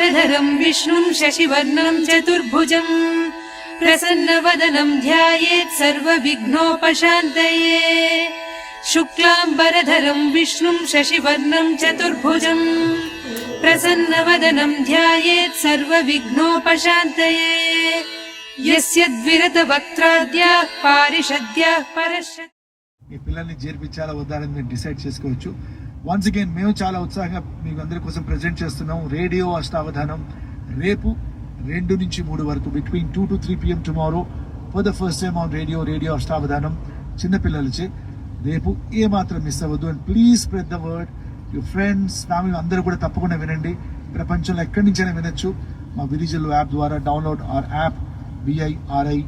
शुक्लाम्बरधरं विष्णुं शशिवर्णं चतुर्भुजं प्रसन्नवदनं ध्यायेत् सर्वविघ्नोपशान्तये। शुक्लाम्बरधरं विष्णुं शशिवर्णं चतुर्भुजं प्रसन्नवदनं ध्यायेत् सर्वविघ्नोपशान्तये। यस्य द्विरतवक्त्राद्याः पारिषद्याः परश्च ఈ పిల్లల్ని చేర్పించాలా వద్దా అని మీరు డిసైడ్ చేసుకోవచ్చు. వన్స్ అగైన్ మేము చాలా ఉత్సాహంగా మీకు అందరి కోసం ప్రెజెంట్ చేస్తున్నాం రేడియో అష్టావధానం రేపు 2 నుంచి 3 వరకు between 2 to 3 PM tomorrow for the first time on radio అష్టావధానం చిన్నపిల్లలచే. రేపు ఏమాత్రం మిస్ అవ్వద్దు. And please spread the word. Your friends family అందరూ కూడా తప్పకుండా వినండి. ప్రపంచంలో ఎక్కడి నుంచైనా వినొచ్చు. మా విరిజల్లు యాప్ ద్వారా డౌన్లోడ్ అవర్ యాప్ VIRIJALLU.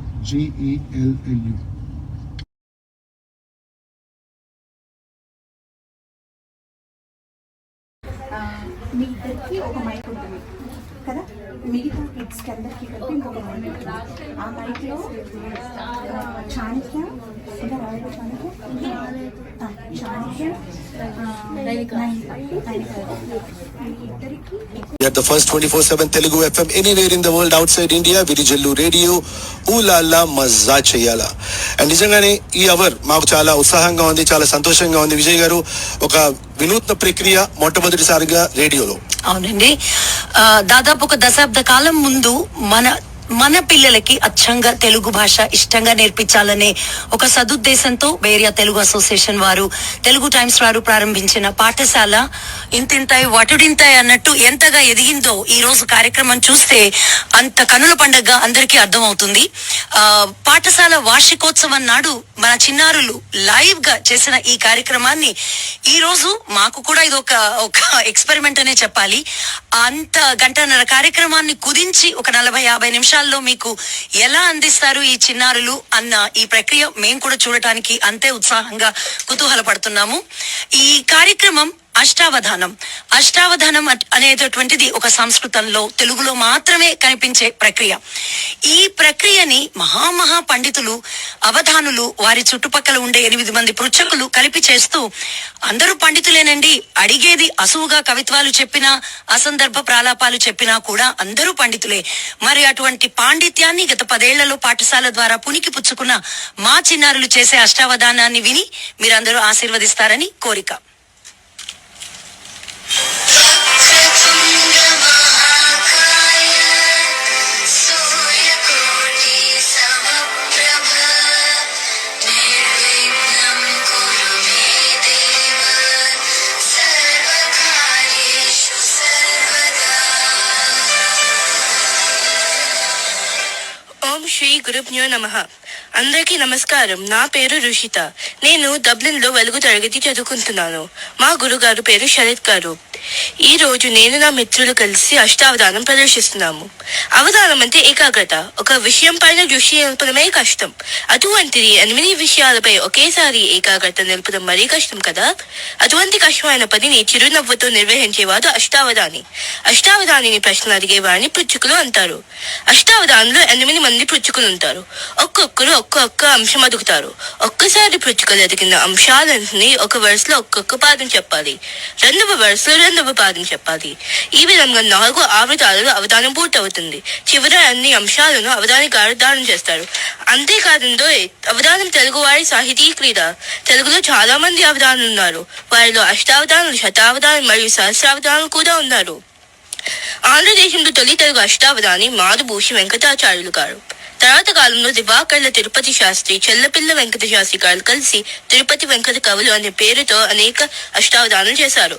మీ ఇద్దరికి ఒక మైక్ ఉంటుంది కదా, మిగతా కిడ్స్కి అందరికీ కలిపి ఇంకొక మైక్ ఉంటుంది. ఆ మైక్లో చాణక్య ఇంకా రాయల Chanakya At the first 24/7 Telugu FM anywhere in the world outside India, Virijallu Radio, Ulala Mazza Cheyala. And నిజంగానే ఈ అవర్ మాకు చాలా ఉత్సాహంగా ఉంది, చాలా సంతోషంగా ఉంది. విజయ్ గారు, ఒక వినూత్న ప్రక్రియ మొట్టమొదటిసారిగా రేడియోలో. అవునండి, దాదాపు ఒక దశాబ్ద కాలం ముందు మన పిల్లలకి అచ్చంగా తెలుగు భాష ఇష్టంగా నేర్పించాలనే ఒక సదుద్దేశంతో వేరియా తెలుగు అసోసియేషన్ వారు, తెలుగు టైమ్స్ వారు ప్రారంభించిన పాఠశాల ఇంతింతాయి వటుడింతాయి అన్నట్టు ఎంతగా ఎదిగిందో ఈ రోజు కార్యక్రమం చూస్తే అంత కనుల పండగ అందరికీ అర్థమవుతుంది. పాఠశాల వార్షికోత్సవం నాడు మన చిన్నారులు లైవ్ గా చేసిన ఈ కార్యక్రమాన్ని ఈ రోజు మాకు కూడా ఇది ఒక ఎక్స్పెరిమెంట్ అనే చెప్పాలి. అంత గంటన్నర కార్యక్రమాన్ని కుదించి ఒక 40-50 నిమిషాల్లో మీకు ఎలా అందిస్తారు ఈ చిన్నారులు అన్న ఈ ప్రక్రియ మేము కూడా చూడటానికి అంతే ఉత్సాహంగా కుతూహలపడుతున్నాము. ఈ కార్యక్రమం అష్టావధానం అనేటటువంటిది ఒక సంస్కృతంలో తెలుగులో మాత్రమే కనిపించే ప్రక్రియ. ఈ ప్రక్రియని మహా పండితులు, అవధానులు, వారి చుట్టుపక్కల ఉండే 8 మంది పృచ్ఛకులు కలిపి చేస్తూ, అందరూ పండితులేనండి, అడిగేది అసువుగా కవిత్వాలు చెప్పినా అసందర్భ ప్రాలాపాలు చెప్పినా కూడా అందరూ పండితులే. మరి అటువంటి పాండిత్యాన్ని గత 10 ఏళ్లలో పాఠశాల ద్వారా పునికి పుచ్చుకున్న మా చిన్నారులు చేసే అష్టావధానాన్ని విని మీరందరూ ఆశీర్వదిస్తారని కోరిక. ఓం శ్రీ గురుభ్యో నమః. అందరికీ నమస్కారం. నా పేరు రుషిత. నేను డబ్లిన్ లో వెలుగు తరగతి చదువుకుంటున్నాను. మా గురుగారు పేరు శరత్ గారు. ఈ రోజు నేను నా మిత్రులు కలిసి అష్టావధానం ప్రదర్శిస్తున్నాము. అవధానం అంటే ఏకాగ్రత. ఒక విషయం పైన దృష్టి నిలపడమే కష్టం. అటువంటిది 8 విషయాలపై ఒకేసారి ఏకాగ్రత నిలపడం మరీ కష్టం కదా. అటువంటి కష్టమైన పనిని చిరునవ్వుతో నిర్వహించేవాడు అష్టావధాని. అష్టావధానిని ప్రశ్నలు అడిగేవాడిని పృచ్ఛకులు అంటారు. అష్టావధానులు 8 మంది పృచ్ఛకులు ఉంటారు. ఒక్కొక్కరు ఒక్కొక్క అంశం అడుగుతారు. ఒక్కసారి పృచ్ఛకులు అడిగిన అంశాలన్నీ ఒక వరుసలో ఒక్కొక్క పాదం చెప్పాలి. రెండవ వరుసలో 2వ పాదం చెప్పాలి. ఈ విధంగా 4 ఆవృతాలలో అవధానం పూర్తవుతుంది. చివర అన్ని అంశాలను అవధాని గారు దానం చేస్తారు. అంతేకాదంతో అవధానం తెలుగు వారి సాహితీ క్రీడ. తెలుగులో చాలా మంది అవధానులు ఉన్నారు. వారిలో అష్టావధానులు, శతావధానులు మరియు సహస్రావధానులు కూడా ఉన్నారు. ఆంధ్రదేశంలో తొలి తెలుగు అష్టావధాని మాధుభూషి వెంకటాచార్యులు గారు. తర్వాత కాలంలో దివాకర్ల తిరుపతి శాస్త్రి, చెల్లపిల్ల వెంకట శాస్త్రి గారు కలిసి తిరుపతి వెంకట కవులు అనే పేరుతో అనేక అష్టావధానం చేశారు.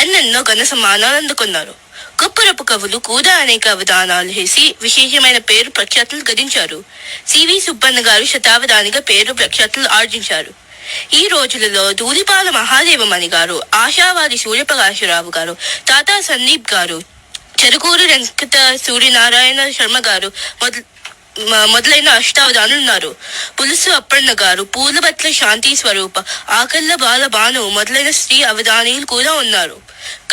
ఎన్నెన్నో ఘన సమ్మానాలు అందుకున్నారు. గొప్పరపు కవులు కూడా అనేక అవధానాలు చేసి విశేషమైన పేరు ప్రఖ్యాతులు గడించారు. సివి సుబ్బన్న గారు శతావధానిగా పేరు ప్రఖ్యాతులు ఆర్జించారు. ఈ రోజులలో దూలిపాల మహాదేవమణి గారు, ఆశావాది సూర్యప్రకాశరావు గారు, తాతా సందీప్ గారు, చెరుకూరు వెంకట సూర్యనారాయణ శర్మ గారు మొదలైన అష్టావధానులు ఉన్నారు. పులుసు అప్పన్న గారు, పూలబట్ల శాంతి స్వరూప, ఆకల్ల బాల భాను మొదలైన స్త్రీ అవధానీయులు కూడా ఉన్నారు.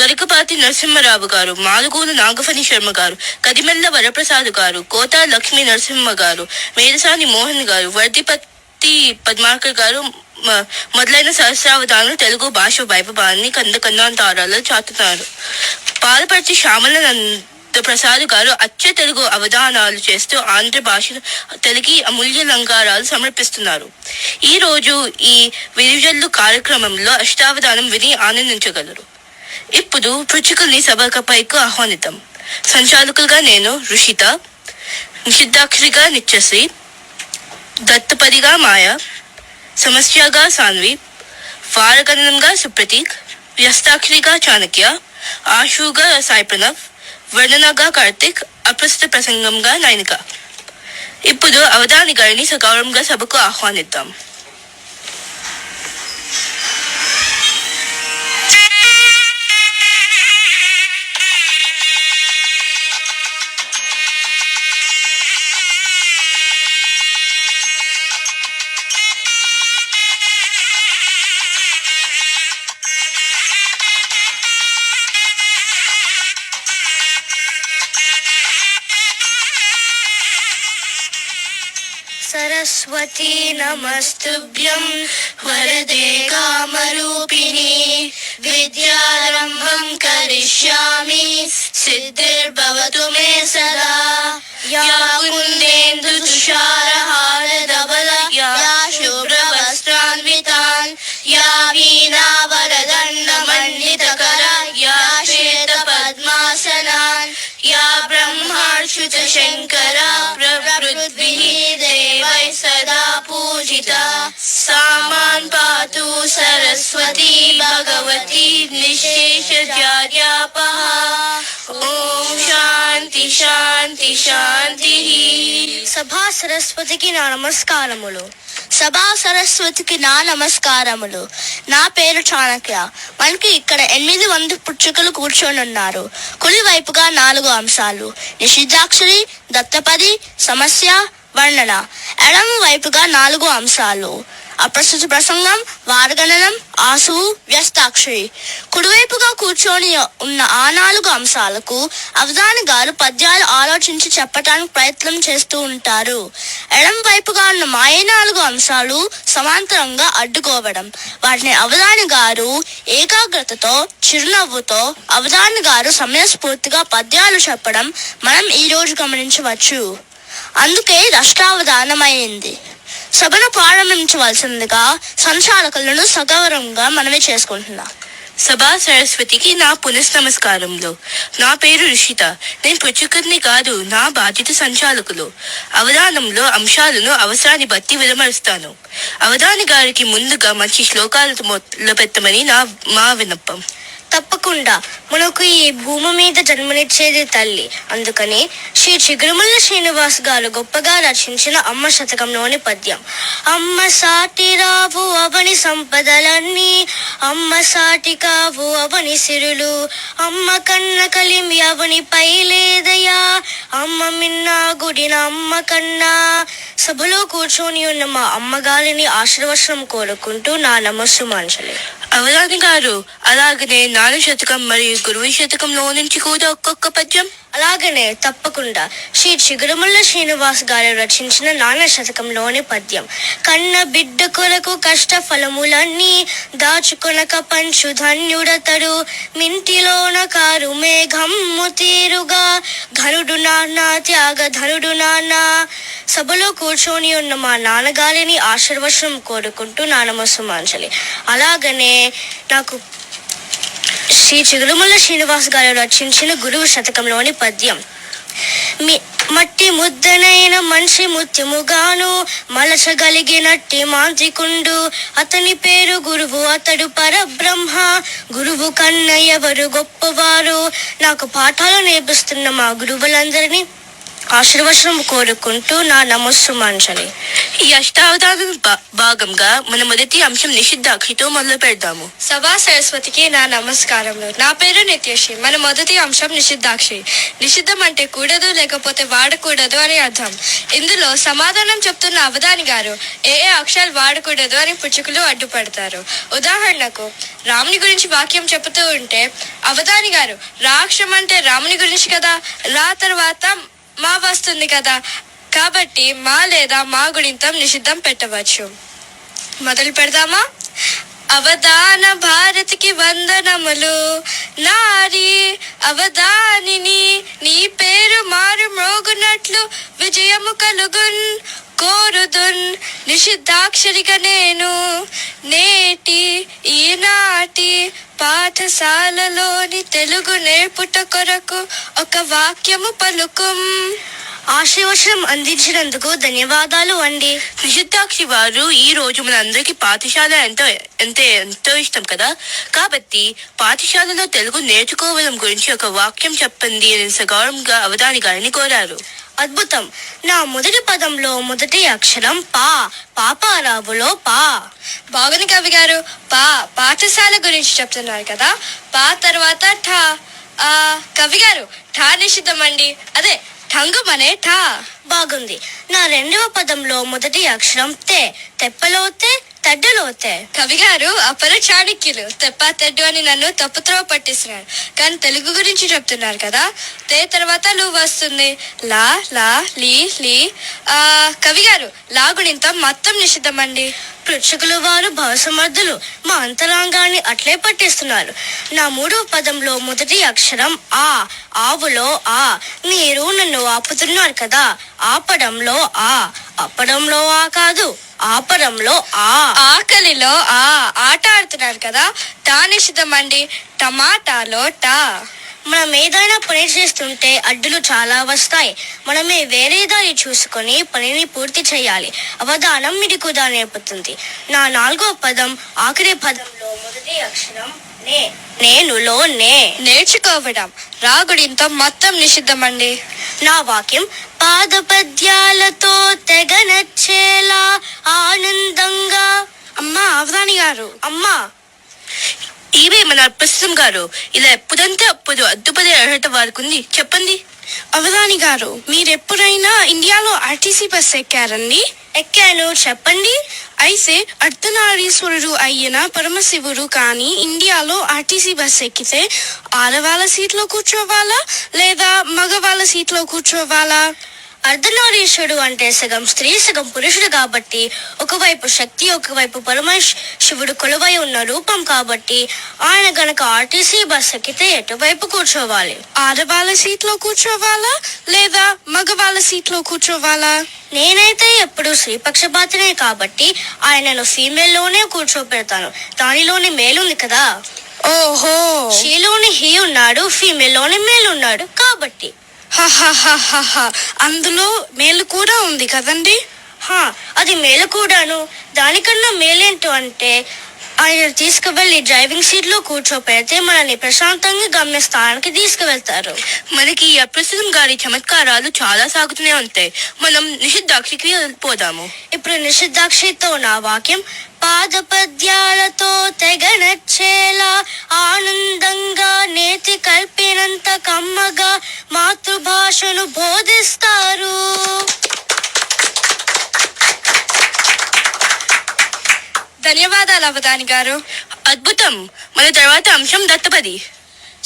గరికపాటి నరసింహరావు గారు, మాలుగూరు నాగఫణి శర్మ గారు, కదిమెల్ల వరప్రసాద్ గారు, కోట లక్ష్మీ నరసింహ గారు, మేదసాని మోహన్ గారు, వర్ధిపతి పద్మాకర్ గారు మొదలైన సహస్రావధానులు తెలుగు భాష వైభవాన్ని కన్నాంతరాల్లో చాటుతున్నారు. పాలపర్తి శ్యామల ప్రసాద్ గారు అచ్చ తెలుగు అవధానాలు చేస్తూ ఆంధ్ర భాష తెలుగు అమూల్య లంకారాలు సమర్పిస్తున్నారు. ఈ రోజు ఈ విరిజల్లు కార్యక్రమంలో అష్టావధానం విని ఆనందించగలరు. ఇప్పుడు పృచ్చుకుల్ని సభపైకి ఆహ్వానితం. సంచాలకులుగా నేను రుషిత, నిషిద్ధాక్షరిగా నిత్యశ్రీ, దత్తపదిగా మాయ, సమస్యగా సాన్వి, వారగణనంగా సుప్రతీక్, వ్యస్తాక్షరిగా చాణక్య, ఆశుగా సాయి ప్రణవ్, వర్ణనగా కార్తిక్, అప్రస్తుత ప్రసంగంగా నైనిక. ఇప్పుడు అవధాని గారిని సగౌరవంగా సభకు ఆహ్వానిద్దాం. सरस्वती नमस्तुभ्यं वरदे कामरूपिणी विद्यारम्भं करिष्यामि सिद्धिर्भवतु मे सदा या कुन्देन्दु तुषारहारधवल या शुभ्रवस्त्रान्वितान् या वीणावरदण्डमण्डितकरा या श्वेतपद्मासनान् या ब्रह्माच्युतशङ्करा प्रभृद्भिः देवैः सदा पूजिता सा मां पातु सरस्वती भगवती निःशेषजाड्यापहा. ओम శాంతి శాంతి శాంతి. సభా సరస్వతికి నా నమస్కారములు. సభా సరస్వతికి నా నమస్కారములు. నా పేరు చాణక్య. మనకి ఇక్కడ 800 పుచ్చుకలు కూర్చొని ఉన్నారు. కుడి వైపుగా 4 అంశాలు: నిషిద్ధాక్షరి, దత్తపది, సమస్య, వర్ణన. ఎడమ వైపుగా 4 అంశాలు: అప్రస్తుత ప్రసంగం, వారగణనం, ఆసువు, వ్యస్తాక్షరి. కుడివైపుగా కూర్చొని ఉన్న ఆ 4 అంశాలకు అవధాని గారు పద్యాలు ఆలోచించి చెప్పటానికి ప్రయత్నం చేస్తూ ఉంటారు. ఎడం వైపుగా ఉన్న మా 4 అంశాలు సమాంతరంగా అడ్డుకోవడం. వాటిని అవధాని గారు ఏకాగ్రతతో, చిరునవ్వుతో అవధాని గారు సమయస్ఫూర్తిగా పద్యాలు చెప్పడం మనం ఈ రోజు గమనించవచ్చు. అందుకే అష్టావధానమైంది. సభను ప్రారంభించవలసిందిగా సంచాలకులను సగౌరవంగా మనమే చేసుకుంటున్నాం. సభా సరస్వతికి నా పునఃనమస్కారములు. నా పేరు రుషిత. నేను పుచ్చుకుని కాదు, నా బాధ్యత సంచాలకులు. అవధానంలో అంశాలను అవసరాన్ని బట్టి విడమరుస్తాను. అవధాని గారికి ముందుగా మంచి శ్లోకాలతో మొదలుపెట్టమని మా విన్నపం. తప్పకుండా. మనకు ఈ భూమి మీద జన్మనిచ్చేది తల్లి. అందుకని శ్రీ చిగురుమల్ల శ్రీనివాస్ గారు గొప్పగా రచించిన అమ్మ శతకంలోని పద్యం: అమ్మ సాటి రావు అవని సంపదలన్నీ, అమ్మ సాటి కావు అవని సిరులు, అమ్మ కన్న కలిమి అవని పై లేదయా, అమ్మ మిన్నా గుడిన అమ్మ కన్నా. సభలో కూర్చొని ఉన్న మా అమ్మగారిని ఆశీర్వచనం కోరుకుంటూ నా నమస్సు మాంచలే. అవధాని గారు, అలాగనే 4 శతకం మరియు గురువు శతకంలో నుంచి కూడా ఒక్కొక్క పద్యం. అలాగనే తప్పకుండా. శ్రీ చిగురుమల్ల శ్రీనివాస్ గారు రచించిన 4 శతకంలోని పద్యం: కన్న బిడ్డ కొరకు కష్ట ఫలములన్నీ, దాచుకొనక పంచు ధన్యుడతడు, మింటిలోన కారు మేఘమ్ము తీరుగా, ఘనుడు నాన్న త్యాగ ధనుడు నాన్న. సభలో కూర్చొని ఉన్న మా నాన్నగారిని ఆశీర్వచనం కోరుకుంటూ నా నమస్సు మాంచలి. అలాగనే నాకు శ్రీ చిగురుమల్ల శ్రీనివాస్ గారు రచించిన గురువు శతకంలోని పద్యం: మట్టి ముద్దనైన మనిషి ముత్యముగాను, మలచగలిగినట్టి మాంత్రికుండు, అతని పేరు గురువు, అతడు పరబ్రహ్మ, గురువు కన్న ఎవరు గొప్పవారు. నాకు పాఠాలు నేర్పిస్తున్న మా గురువులందరినీ ఆశీర్వచనం కోరుకుంటూ నా నమస్సు మాంచలి. ఈ అష్టావధాన భాగంగా మన మొదటి అంశం నిషిద్ధాక్షితో మొదలు పెడదాము. సభా సరస్వతికి నా నమస్కారములు. నా పేరు నిత్యశ్రీ. మన మొదటి అంశం నిషిద్ధాక్షి. నిషిద్ధం అంటే కూడదు, లేకపోతే వాడకూడదు అని అర్థం. ఇందులో సమాధానం చెప్తున్న అవధాని గారు ఏ అక్షరాలు వాడకూడదు అని పుచ్చుకులు అడ్డుపడతారు. ఉదాహరణకు రాముని గురించి వాక్యం చెబుతూ ఉంటే అవధాని గారు రా అక్షరం అంటే రాముని గురించి కదా, రా తర్వాత మా వస్తుంది కదా, కాబట్టి మా లేదా మా గుణింతం నిషిద్ధం పెట్టవచ్చు. మొదలు పెడదామా? అవధాన భారతికి వందనములు. నారి అవధానిని నీ పేరు మారు మ్రోగునట్లు విజయము కలుగున్ కోరుదున్. నిషిద్ధాక్షరిక నేను నేటి ఈనాటి పాఠశాలలోని తెలుగు నేర్పుట కొరకు ఒక వాక్యము పలుకుం. ఆశీర్వచనం అందించినందుకు ధన్యవాదాలు అండి. నిషిద్ధాక్షి వారు ఈ రోజు మన అందరికి పాఠశాల ఎంతో ఇష్టం కదా, కాబట్టి పాఠశాలలో తెలుగు నేర్చుకోవడం గురించి ఒక వాక్యం చెప్పండి అని సగౌరవంగా అవధాని గారిని కోరారు. అద్భుతం. నా మొదటి పదంలో మొదటి అక్షరం పా. పాపారావులో పా. బాగుంది కవి గారు. పాఠశాల గురించి చెప్తున్నారు కదా, పా తర్వాత ఠా. కవి గారు, ఠా నిషిద్ధం అండి. అదే ఠంగుమనే ఠా. బాగుంది. నా రెండవ పదంలో మొదటి అక్షరం తే. తెప్పలో తే, తెడ్డలో తే. కవి గారు అపర చాణక్యులు. తెప్ప తెడ్డు అని నన్ను తప్పుత్రోవ పట్టిస్తున్నారు, కానీ తెలుగు గురించి చెప్తున్నారు కదా. తే తర్వాత లు వస్తుంది. లా లా లీ లీ. కవి గారు, లా గుణింతం మొత్తం నిషిద్ధం అండి. పృచ్ఛకులు వారు భవసమర్థులు మా అంతరాంగాన్ని అట్లే పట్టిస్తున్నారు. నా మూడవ పదంలో మొదటి అక్షరం ఆ. ఆవులో ఆ. మీరు నన్ను ఆపుతున్నారు కదా, ఆపడంలో ఆ. అప్పడంలో ఆ కాదు, ఆపడంలో ఆ. ఆకలిలో ఆ. ఆట ఆడుతున్నారు కదా, టా నిషిద్ధం అండి. టమాటాలో టా. మనం ఏదైనా పని చేస్తుంటే అడ్డులు చాలా వస్తాయి. మనమే వేరే దారి చూసుకొని పనిని పూర్తి చేయాలి. అవధానం మిడికుదా నేర్పుతుంది. నా నాలుగవ పదం ఆఖరి పదంలో మొదటి అక్షరం నే. నేనులో నే. నేర్చుకోవడం. రాగుడింతో మొత్తం నిషిద్ధం అండి. నా వాక్యం పాదపద్యాలతో తెగ నచ్చేలా ఆనందంగా. అమ్మా అవధాని గారు. అమ్మా, ఇవే మన ప్రస్తుతం గారు. ఇలా ఎప్పుడంటే అప్పుడు అద్దుపడే అర్హత వారికి ఉంది. చెప్పండి. అవధాని గారు, మీరెప్పుడైనా ఇండియాలో ఆర్టీసీ బస్ ఎక్కారండి? ఎక్కాను. చెప్పండి. అయితే అర్ధనారీశ్వరుడు అయిన పరమశివుడు కానీ ఇండియాలో ఆర్టీసీ బస్ ఎక్కితే ఆడవాళ్ళ సీట్లో కూర్చోవాలా లేదా మగవాళ్ళ సీట్లో కూర్చోవాలా? అర్ధనారీశ్వరుడు అంటే సగం స్త్రీ సగం పురుషుడు కాబట్టి, ఒకవైపు శక్తి ఒకవైపు శివుడు కొలువై ఉన్న రూపం కాబట్టి ఆయన గనక ఆర్టీసీ బస్ ఎక్కితే ఎటువైపు కూర్చోవాలి? ఆడవాళ్ళ సీట్లో కూర్చోవాలా లేదా మగవాళ్ళ సీట్లో కూర్చోవాలా? నేనైతే ఎప్పుడు శ్రీపక్షపాతనే కాబట్టి ఆయనను ఫీమేల్ లోనే కూర్చోపెడతాను. దానిలోని మేలుంది కదా. ఓహో, షీలోని హీ ఉన్నాడు, ఫీమేల్ లోని మేల్ ఉన్నాడు కాబట్టి. అందులో మేలు కూడా ఉంది కదండి. అది మేలు కూడాను. దానికన్నా మేలేంటో అంటే ఆయన తీసుకువెళ్ళి డ్రైవింగ్ సీట్ లో కూర్చోపెడితే మనల్ని ప్రశాంతంగా గమ్యస్థానానికి తీసుకువెళ్తారు. మనకి ఈ అప్రస్తుతం గారి చమత్కారాలు చాలా సాగుతూనే ఉంటాయి. మనం నిషిద్ధాక్షికి పోదాము. ఇప్పుడు నిషిద్ధాక్షితో నా వాక్యం పాదపద్యాలతో తెగ నచ్చేలా ఆనందంగా నేతి కల్పినంత కమ్మగా మాతృభాషను బోధిస్తారు. ధన్యవాదాలు అవధాని గారు. అద్భుతం. మన తర్వాత అంశం దత్తపది.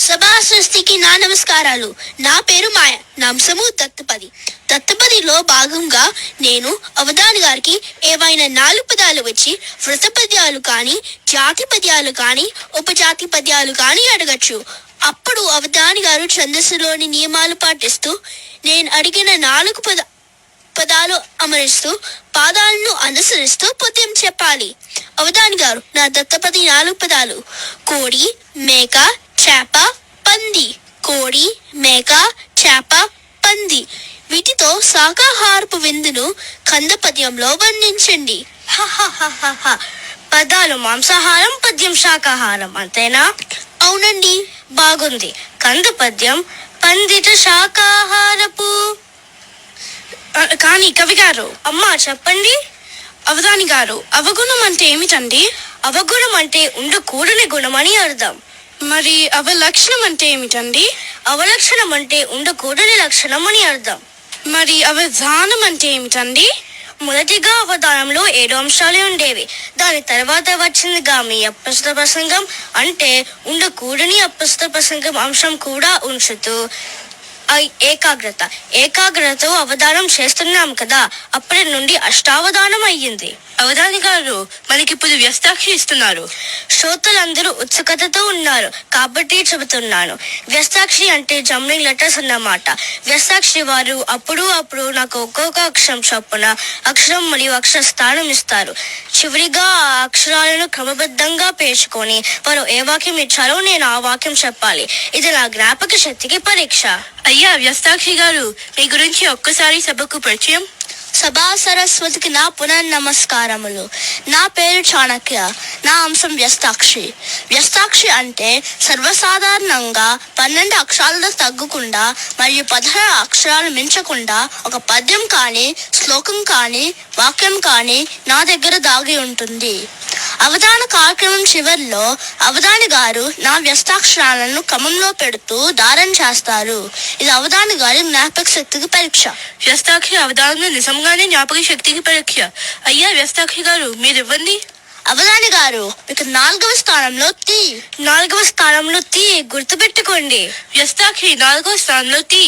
సభా సృష్టికి నా నమస్కారాలు. నా పేరు మాయ. నా అంశము దత్తపది. దత్తపదిలో భాగంగా నేను అవధాని గారికి ఏవైనా 4 పదాలు వచ్చి వృత పద్యాలు కానీ జాతి పద్యాలు కానీ ఉపజాతి పద్యాలు కానీ అడగచ్చు. అప్పుడు అవధాని గారు ఛందస్సులోని నియమాలు పాటిస్తూ నేను అడిగిన 4 పదాలు అమరిస్తూ పాదాలను అనుసరిస్తూ పద్యం చెప్పాలి. అవధాని గారు, నా దత్తపది 4 పదాలు: కోడి, మేక, చేప, పంది. కోడి, మేక, చేప, పంది. వీటితో శాకాహారపు విందును కంద పద్యంలో వర్ణించండి. పదాలు మాంసాహారం, పద్యం శాకాహారం, అంతేనా? అవునండి. బాగుంది. కంద పద్యం పందిట శాకాహారపు. కానీ కవి గారు. అమ్మా చెప్పండి. అవధాని గారు, అవగుణం అంటే ఏమిటండి? అవగుణం అంటే ఉండకూడని గుణం అని అర్థం. మరి అవలక్షణం అంటే ఏమిటండి? అవలక్షణం అంటే ఉండకూడని లక్షణం అని అర్థం. మరి అవధానం అంటే ఏమిటండి? మొదటిగా అవధానంలో 7 అంశాలే ఉండేవి. దాని తర్వాత వచ్చిందిగా మీ అప్రస్తుత ప్రసంగం. అంటే ఉండకూడని అప్రస్తుత ప్రసంగం అంశం కూడా ఉంచుతూ ఏకాగ్రతతో అవధానం చేస్తున్నాం కదా, అప్పటి నుండి అష్టావధానం అయ్యింది. అవధాని గారు మనకిప్పుడు వ్యస్తాక్షి ఇస్తున్నారు. శ్రోతలందరూ ఉత్సుకతతో ఉన్నారు కాబట్టి చెబుతున్నాను. వ్యస్తాక్షి అంటే జంబ్లింగ్ లెటర్స్ అన్నమాట. వ్యస్తాక్షి వారు అప్పుడు నాకు ఒక్కొక్క అక్షరం చొప్పున అక్షరం మరియు అక్షర స్థానం ఇస్తారు. చివరిగా ఆ అక్షరాలను క్రమబద్ధంగా పేర్చుకొని వారు ఏ వాక్యం ఇచ్చారో నేను ఆ వాక్యం చెప్పాలి. ఇది నా జ్ఞాపక శక్తికి పరీక్ష. అయ్యా వ్యస్తాక్షి గారు, మీ గురించి ఒక్కసారి సభకు పరిచయం. సభా సరస్వతికి నా పునర్నమస్కారములు. నా పేరు చాణక్య. నా అంశం వ్యస్తాక్షి. వ్యస్తాక్షి అంటే సర్వసాధారణంగా 12 అక్షరాలతో తగ్గకుండా మరియు 16 అక్షరాలు మించకుండా ఒక పద్యం కానీ, శ్లోకం కానీ, వాక్యం కానీ నా దగ్గర దాగి ఉంటుంది. అవధాన కార్యక్రమం చివరిలో అవధాని గారు నా వ్యస్తాక్షరాలను క్రమంలో పెడుతూ దారం చేస్తారు. ఇది అవధాని గారి జ్ఞాపక శక్తికి పరీక్ష. వ్యస్తాక్షి అవధానం నిజంగానే జ్ఞాపక శక్తికి పరీక్ష. అయ్యా వ్యస్తాక్షి గారు, మీరు ఇవ్వండి. అవధాని గారు, మీకు 4వ స్థానంలో తి. 4వ స్థానంలో తి గుర్తుపెట్టుకోండి. వ్యస్తాక్షి 4వ స్థానంలో తి.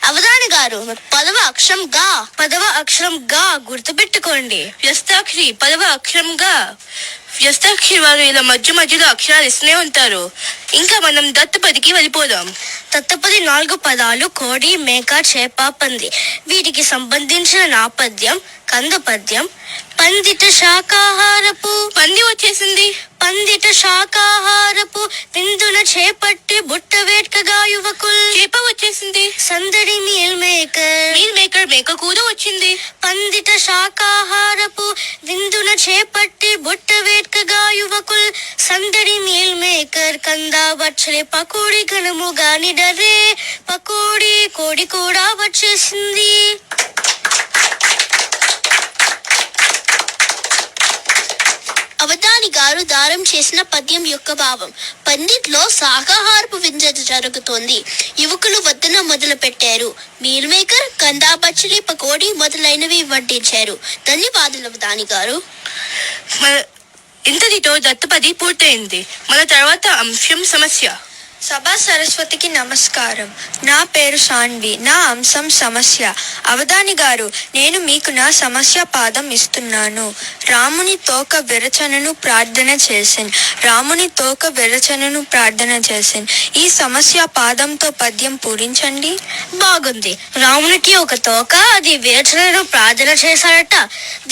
అవధాని గారు, మీకు 10వ అక్షరం గా. 10వ అక్షరం గా గుర్తుపెట్టుకోండి. వ్యస్తాక్షి 10వ అక్షరం గా. వ్యస్తాక్షి వారు ఇలా మధ్యలో అక్షరాలు ఇస్తూనే ఉంటారు. ఇంకా మనం దత్తపదికి వెళ్ళిపోదాం. దత్తపది 4 పదాలు కోడి, మేక, చేప, పంది. వీటికి సంబంధించిన నాపద్యం కంద పద్యం. పందిట శాకాహారపు. పంది వచ్చేసింది. పందిట శాకాహారపు విందున చేపట్టి బుట్ట వేట్కగా యువకుల్. చేప వచ్చేసింది. సందడి మీల్ మేకర్. మేక కూడా వచ్చింది. పందిట శాకాహారపు విందున చేపట్టి బుట్ట వేట్కగా యువకుల్. సందడి మీల్ మేకర్. కందా బచ్చలి పకోడి ఘనముగా నిడరే. పకోడి కోడి కూడా వచ్చేసింది. అవధాని గారు దారం చేసిన పద్యం యొక్క భావం. పందిట్లో శాకాహారపు వింజ జరుగుతోంది. యువకులు వద్దన మొదలు పెట్టారు. మీల్ మేకర్, కందా బచ్చలి, పకోడీ మొదలైనవి వడ్డించారు. ధన్యవాదాలు అవధాని గారు. ఇంతటితో దత్తపది పూర్తయింది. మన తర్వాత అంశం సమస్య. సభా సరస్వతికి నమస్కారం. నా పేరు సాన్వి. నా అంశం సమస్య. అవధాని గారు, నేను మీకు నా సమస్య పాదం ఇస్తున్నాను. రాముని తోక విరచనను ప్రార్థన చేశాను. రాముని తోక విరచనను ప్రార్థన చేశాను. ఈ సమస్య పాదంతో పద్యం పూరించండి. బాగుంది. రామునికి ఒక తోక, అది విరచనను ప్రార్థన చేశారట.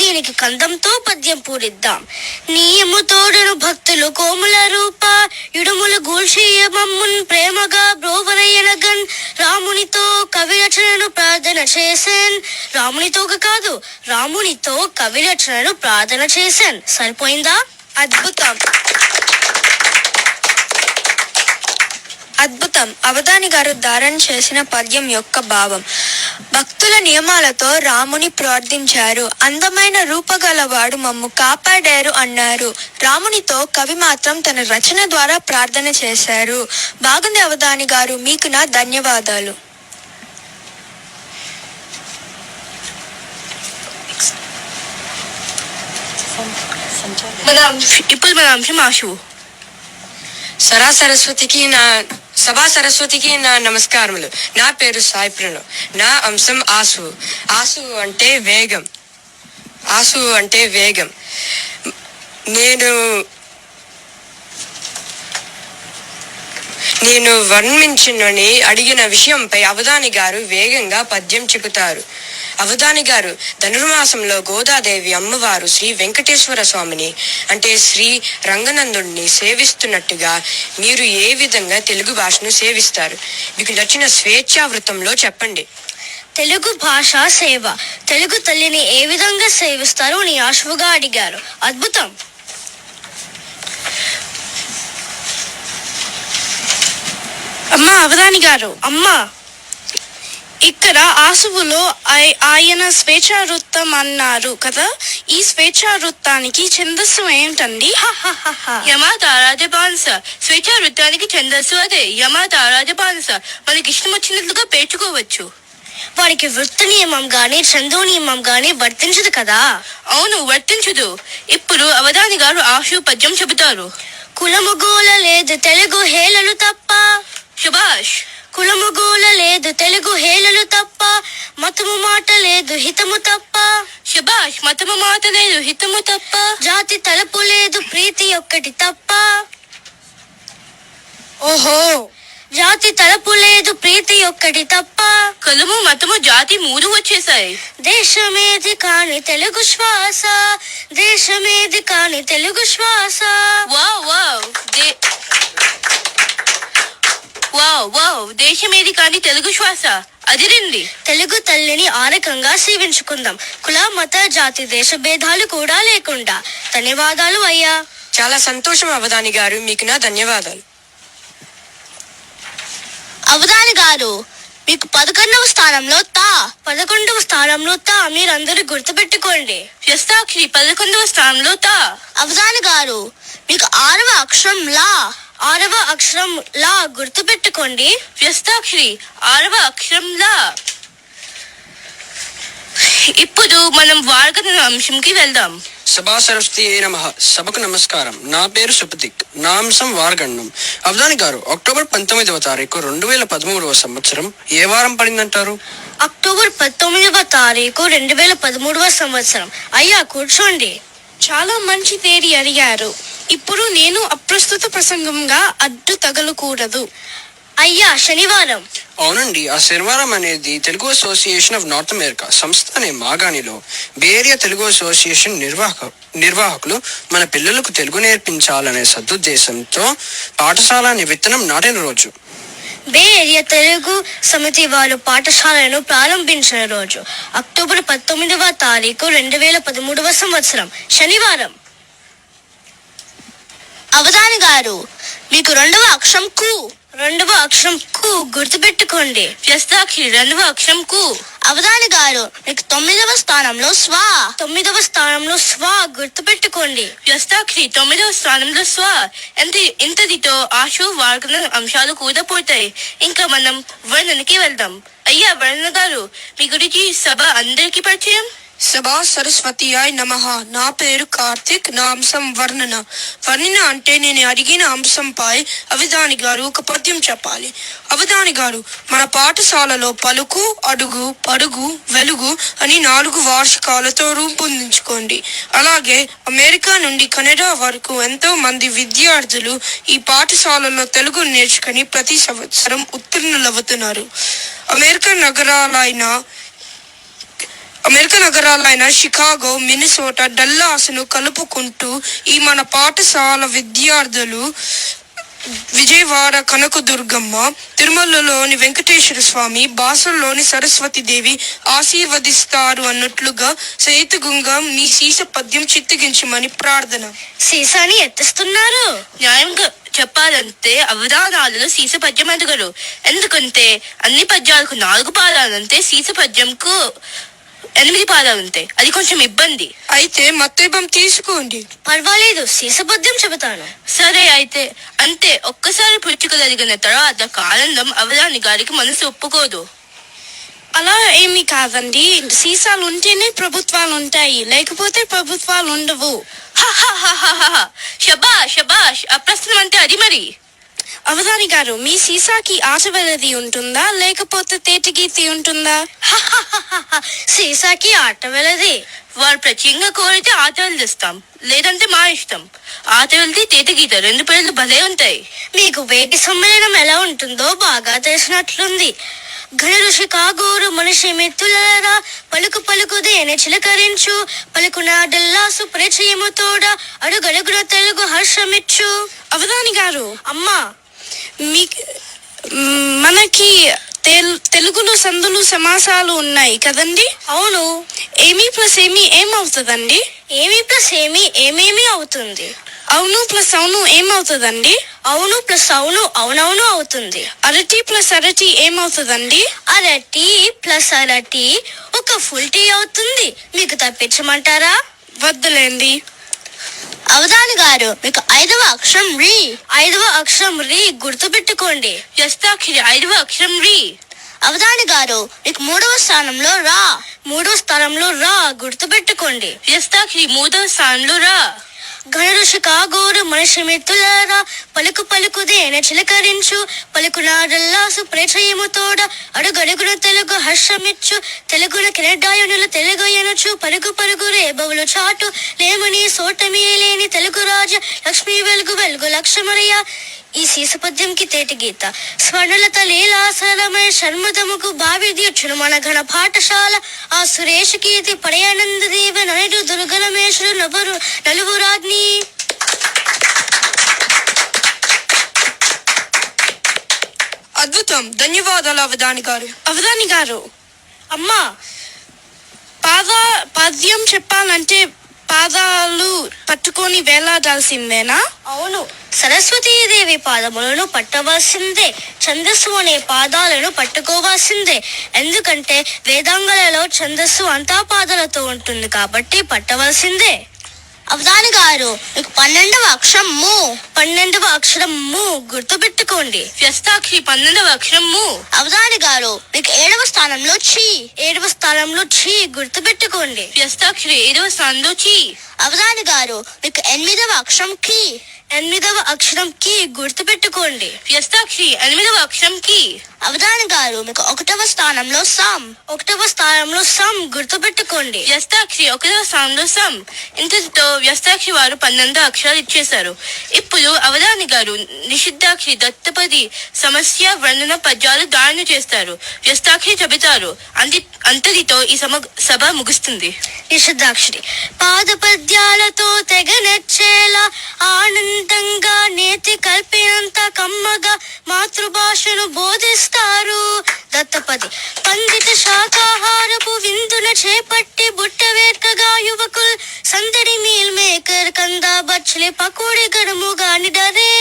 దీనికి కందంతో పద్యం పూరిద్దాం. నీయము తోడను భక్తులు కోముల రూప ఇడుములు గూల్షీయమమ్మున్ ప్రేమగా బ్రోవరయ్యనగన్. రామునితో కవిరచనను ప్రార్థన చేశాన్. రామునితో కాదు, రామునితో కవిరచనను ప్రార్థన చేశాన్. సరిపోయిందా? అద్భుతం. అద్భుతం. అవధాని గారు ధారణ చేసిన పద్యం యొక్క భావం. భక్తుల నియమాలతో రాముని ప్రార్థించారు. అందమైన రూపగలవాడు మమ్ము కాపాడారు అన్నారు. రామునితో కవి మాత్రం తన రచన ద్వారా ప్రార్థన చేశారు. బాగుంది అవధాని గారు, మీకు నా ధన్యవాదాలు. ఇప్పుడు మన అంశం ఆశు. సభా సరస్వతికి నా నమస్కారములు. నా పేరు సాయి ప్రణవ్. నా అంశం ఆసు. ఆసు అంటే వేగం. ఆసు అంటే వేగం. నేను వర్ణించినని అడిగిన విషయంపై అవధాని గారు వేగంగా పద్యం చెబుతారు. అవధాని గారు, ధనుర్మాసంలో గోదాదేవి అమ్మవారు శ్రీ వెంకటేశ్వర స్వామిని అంటే శ్రీ రంగనందుడిని సేవిస్తున్నట్టుగా మీరు ఏ విధంగా తెలుగు భాషను సేవిస్తారు? మీకు నచ్చిన స్వేచ్ఛావృతంలో చెప్పండి. తెలుగు భాష సేవ. తెలుగు తల్లిని ఏ విధంగా సేవిస్తారో నీ ఆశువుగా అడిగారు. అద్భుతం. అమ్మా అవధాని గారు, అమ్మా ఇక్కడ ఆసువులో ఆయన స్వేచ్ఛావృత్తం అన్నారు కదా, ఈ స్వేచ్ఛావృత్తానికి ఛందస్సు ఏమిటండి? యమాతారాజపాంస. స్వేచ్ఛావృత్తానికి ఛందస్సు అదే యమాతారాజపాంస. మనకి ఇష్టం వచ్చినట్లుగా పేర్చుకోవచ్చు. వారికి వృత్తి నియమం గాని చందో నియమం గాని వర్తించదు కదా. అవును, వర్తించదు. ఇప్పుడు అవధాని గారు ఆశు పద్యం చెబుతారు. కులము గోల లేదు తెలుగు హేళలు తప్ప. శుభాష్. కులము గోల లేదు తెలుగు హేళలు తప్ప, మతము మాట లేదు హితము తప్ప. శబాష్, మతము మాట లేదు హితము తప్ప. జాతి తలపు లేదు ప్రీతి ఒక్కటి తప్ప. ఓహో, జాతి తలపు లేదు ప్రీతి ఒక్కటి తప్ప. కులము మతము జాతి 3 వచ్చేసాయి. దేశమేది కాని తెలుగు శ్వాస, దేశమేది కాని తెలుగు శ్వాస. వావ్ వావ్ వావ్, దేశమేది కానీ తెలుగు శ్వాస అదిరింది. తెలుగు తల్లిని ఆరకంగా సేవించుకుందాం, కుల మత జాతి దేశ భేదాలు కూడా లేకుండా. ధన్యవాదాలు అయ్యా. చాలా సంతోషం అవధాని గారు, మీకు నా ధన్యవాదాలు. అవధాని గారు, మీకు 11వ స్థానంలో తా. 11వ స్థానంలో తా మీరందరూ గుర్తుపెట్టుకోండి. వ్యస్తాక్షరి 11వ స్థానంలో తా. అవధాని గారు, మీకు 6వ అక్షరం లా. 6వ అక్షరం లా గుర్తుపెట్టుకోండి. వ్యస్తాక్షరి 6వ అక్షరం లా. ఇప్పుడు మనం వార్గన అంశంకి వెళ్దాం. సభా సరస్వతి నమః. సభకు నమస్కారం. నా పేరు సుపతిక్. నా అంశం వార్గణం. అవధాని గారు, అక్టోబర్ 19వ తారీఖు 2013వ సంవత్సరం ఏ వారం పడిందంటారు? అక్టోబర్ 19వ తారీఖు 2013వ సంవత్సరం. అయ్యా కూర్చోండి. చాలా మంచి తేదీ అడిగారు. ఇప్పుడు నేను అప్రస్తుత ప్రసంగంగా అడ్డు తగలకూడదు. అయ్యా శనివారం. అవునండి, ఆ శనివారం అనేది Telugu association of north America సంస్థ అనే మాగాణిలో బే ఏరియా తెలుగు అసోసియేషన్ నిర్వాహకులు మన పిల్లలకు తెలుగు నేర్పించాలనే సదుద్దేశంతో పాఠశాల అనే విత్తనం నాటిన రోజు. బే ఏరియా తెలుగు సమితి వారు పాఠశాలను ప్రారంభించిన రోజు అక్టోబర్ 19వ తారీఖు 2013వ సంవత్సరం శనివారం. అవధాని గారు, మీకు 2వ అక్షరం కు. 2వ అక్షరం కు గుర్తుపెట్టుకోండి. వ్యస్తాక్షరి 2వ అక్షరం కు. అవధాని గారు, మీకు 9వ స్థానంలో స్వా. 9వ స్థానంలో స్వా గుర్తుపెట్టుకోండి. వ్యస్తాక్షరి 9వ స్థానంలో స్వ. ఇంతటితో ఆశు వార్గన అంశాలు కూడా పోతాయి. ఇంకా మనం వర్ణనకి వెళ్దాం. అయ్యా వర్ణన గారు, మీ గురించి సభ అందరికీ పరిచయం. సభా సరస్వతియాయ్ నమః. నా పేరు కార్తిక్. నా అంశం వర్ణన. వర్ణన అంటే నేను అడిగిన అంశంపై అవధాని గారు ఒక పద్యం చెప్పాలి. అవధాని గారు, మన పాఠశాలలో పలుకు, అడుగు, పడుగు, వెలుగు అని 4 వార్షికాలతో రూపొందించుకోండి. అలాగే అమెరికా నుండి కెనడా వరకు ఎంతో మంది విద్యార్థులు ఈ పాఠశాలలో తెలుగు నేర్చుకుని ప్రతి సంవత్సరం ఉత్తీర్ణులవుతున్నారు. అమెరికా నగరాలైన షికాగో, మినిసోటా, డల్లాస్ను కలుపుకుంటూ ఈ మన పాఠశాల విద్యార్థులు విజయవాడ కనకదుర్గమ్మ, తిరుమలలోని వెంకటేశ్వర స్వామి, బాసల్లోని సరస్వతి దేవి ఆశీర్వదిస్తారు అన్నట్లుగా సైతగుంగా మీ సీస పద్యం చిత్తగించమని ప్రార్థన. సీసాని ఎత్తిస్తున్నారు. న్యాయంగా చెప్పాలంటే అవధానాలలో సీస పద్యం ఎదగరు. ఎందుకంటే అన్ని పద్యాలకు 4 పాదాలంటే సీస పద్యంకు 8 పాదాలుంటాయి. అది కొంచెం ఇబ్బంది. అయితే మత్తేబం తీసుకోండి. పర్వాలేదు, సీసపద్యం చెబుతాను. సరే అయితే. అంతే, ఒక్కసారి పుచ్చుకలిగిన తర్వాత కాలంలో అవధాని గారికి మనసు ఒప్పుకోదు. అలా ఏమీ కాదండి. సీసాలు ఉంటేనే ప్రభుత్వాలు ఉంటాయి, లేకపోతే ప్రభుత్వాలు ఉండవు. శబాష్, అప్రస్తుతం అంటే అది మరి. అవధాని గారు, మీ సీసాకి ఆట వెళ్ళది ఉంటుందా లేకపోతే తేటగీతి ఉంటుందా? సీసాకి ఆట వెళ్ళది. వారు ప్రత్యేకంగా కోరితే ఆట వెళ్ళిస్తాం, లేదంటే మా ఇష్టం. ఆట వెళ్తే తేట గీత 2 పేర్లు భలే ఉంటాయి. మీకు వేటి సమ్మేళనం ఎలా ఉంటుందో బాగా తెలిసినట్లుంది. ఘన ఋషి కాగోరు మనిషి మిత్రులరా, పలుకు పలుకుదేనే చిలకరించు, పలుకున డల్లాసు పరిచయము తోడ, అడుగడుగున తెలుగు హర్షమిచ్చు. అవధాని గారు, అమ్మా, మనకి తెలుగులో సందులు సమాసాలు ఉన్నాయి కదండి? అవును. ఏమి ప్లస్ ఏమి ఏమవుతుందండి? ఏమి ప్లస్ ఏమి ఏమేమి అవుతుంది. అవును ప్లస్ అవును ఏమవుతుందండి? అవును ప్లస్ అవును అవునవును అవుతుంది. అరటి ప్లస్ అరటి ఏమవుతుందండి? అరటి ప్లస్ అరటి ఒక ఫుల్ టీ అవుతుంది. మీకు తప్పించమంటారా? వద్దులేండి. అవధాని గారు, మీకు 5వ అక్షరం రీ. 5వ అక్షరం రీ గుర్తుపెట్టుకోండి. వ్యస్తాక్షరి 5వ అక్షరం రీ. అవధాని గారు, మీకు 3వ స్థానంలో రా. 3వ స్థానంలో రా గుర్తుపెట్టుకోండి. వ్యస్తాక్షరి 3వ స్థానంలో రా. ఘనఋషి కాగోరు మనిషి మిత్రులారా పలుకు పలుకుదేన చిలకరించు పలుకునాడల్లాసు పరిచయము తోడ అడుగడుగును తెలుగు హర్షమిచ్చు తెలుగున కిరడాయునులు తెలుగు ఎనుచు పరుగు పరుగు రేబవులు చాటు లేమని సోటమీ లేని తెలుగు రాజ లక్ష్మీ వెలుగు వెలుగు లక్ష్మరయ్య. ఈ శీసపద్యంకి తేటి గీత స్వర్ణలత లీలాసరమయ షణ్ముఖముకు భావి దీక్షును మన ఘన పాఠశాల ఆ సురేష్ కీర్తి పడయానంద దేవ నయుడు దుర్గలమేశ్వరు నలుగురాగ్ని. అద్భుతం, ధన్యవాదాలు అవధాని గారు. అవధాని గారు, అమ్మా పద్యం చెప్పాలంటే పాదాలు పట్టుకొని వేలాడాల్సిందేనా? అవును, సరస్వతీదేవి పాదములను పట్టవలసిందే, ఛందస్సు అనే పాదాలను పట్టుకోవాల్సిందే. ఎందుకంటే వేదాంగాలలో ఛందస్సు అంతా పాదాలతో ఉంటుంది కాబట్టి పట్టవలసిందే. అవధాని గారు మీకు 12వ అక్షరం ము. 12వ అక్షరం ము గుర్తుపెట్టుకోండి. వ్యస్తాక్షి 12వ అక్షరం ము. అవధాని గారు మీకు 7వ స్థానంలో చి. 7వ స్థానంలో ఛీ గుర్తుపెట్టుకోండి. వ్యస్తాక్షరి 7వ స్థానంలో చి. అవధాని గారు మీకు 8వ అక్షరం కి. 8వ అక్షరం కి గుర్తుపెట్టుకోండి. వ్యస్తాక్షరి 8వ అక్షరం కి. అవధాని గారు మీకు 1వ స్థానంలో సం. 1వ స్థానంలో సం గుర్తుపెట్టుకోండి. వ్యస్తాక్షరి 1వ స్థానంలో సం. ఇంతటితో వ్యస్తాక్షరి వారు 12 అక్షరాలు ఇచ్చేశారు. ఇప్పుడు అవధాని గారు నిషిద్ధాక్షరి దత్తపది సమస్య వర్ణన పద్యాలు దారుణ చేస్తారు. వ్యస్తాక్షరి చెబుతారు. అంతటితో ఈ సభ ముగుస్తుంది. నిషిద్ధాక్షరి పాద పద్యాలతో తెగ నెచ్చేలా ఆనందంగా నేతి కల్పినంత కమ్మగా మాతృభాషను బోధిస్తారు. దత్తపది పండిత శాకాహారపు విందున చేపట్టి బుట్ట వేట్కగా యువకులు సందడి మీల్ మేకర్ కందా బచ్చలి పకోడి గడుముగా నిడరే.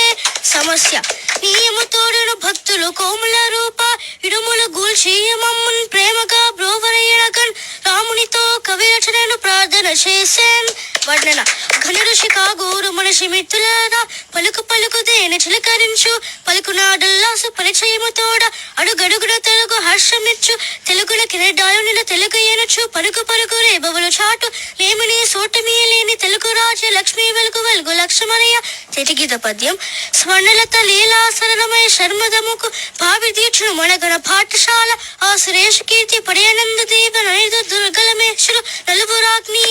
సమస్య నియమ తోడును భక్తులు కోముల రూప ఇడుముల గూల్చీయమమ్మున్ ప్రేమగా బ్రోవరయ్యగన్ రామునితో కవి రచనను ప్రార్థన చేసేన్. వర్ణన ఘనఋషి కాగోరు మనిషి మిత్రులారా పలుకు పలుకు దేన చిలకరించు పలుకునాడల్లాసు పరిచయము తోడ అడుగడుగున తెలుగు హర్షమిచ్చు తెలుగుల కిరడాయునుల తెలుగు ఎనుచు పరుగు పరుగు రేబవులు చాటు లేమిని సోటమీ లేని తెలుగు రాజ లక్ష్మీ వెలుగు వెలుగు లక్ష్మరయ్య. తెటిగీత పద్యం స్వర్ణలత లీలాసరమయ శర్మదముకు భావి దీక్షును మనగణ పాఠశాల ఆ సురేష్ కీర్తి పడయానంద దేవ నయుడు దుర్గలమేశ్వరు నలుగురాగ్ని.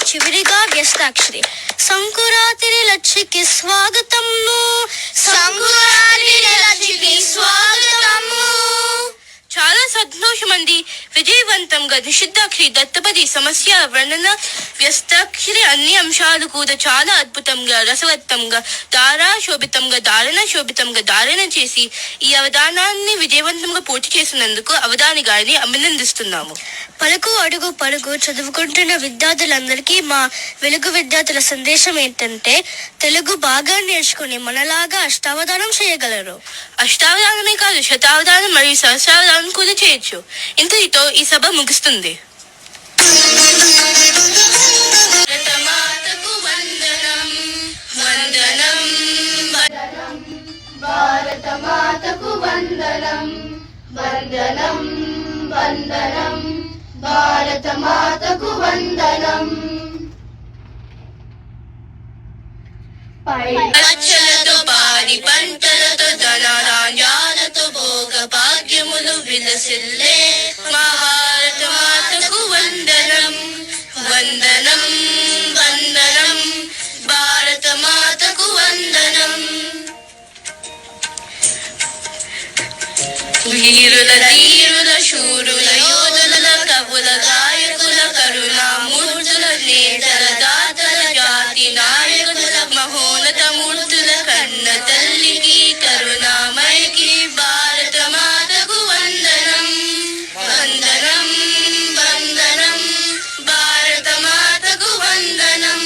చివరిగా వ్యస్తాక్షరి సంకురాతిరి లక్ష్మికి స్వాగతము. సంకురాతిరి లక్ష్మికి స్వాగతము. చాలా సంతోషమండి. విజయవంతంగా నిషిద్ధాక్షరి దత్తపది సమస్య వర్ణన వ్యస్తాక్షరి అన్ని అంశాలు కూడా చాలా అద్భుతంగా రసవత్తంగా దారణ శోభితంగా ధారణ చేసి ఈ అవధానాన్ని విజయవంతంగా పూర్తి చేసినందుకు అవధాని గారిని అభినందిస్తున్నాము. పలుకు అడుగు పలుగు చదువుకుంటున్న విద్యార్థులందరికీ మా వెలుగు విద్యార్థుల సందేశం ఏంటంటే తెలుగు బాగా నేర్చుకుని మనలాగా అష్టావధానం చేయగలరు. అష్టావధానమే కాదు, శతావధానం మరియు సహస్రావధానం కూడా చేయొచ్చు. ఇంతటితో ఈ సభ ముగుస్తుంది. భారతమాతకు వందనం వందనం వందనం భారతమాతకు వందనం. పచ్చలతో పాడి పంటలతో ధనధాన్యాలతో భోగ భాగ్యములు విలసిల్లే మా భారత మాతకు వందనం వందనం వందనం భారత మాతకు వందనం. వీరుల ధీరుల శూరుల యోధుల కవుల గాయకుల కరుణామూర్తుల నేతల దాతల జాతి నాయకుల మహోన్నత మూర్తుల కన్న తల్లికి కరుణామయకి భారత మాతకు వందనం వందనం వందనం భారత మాతకు వందనం.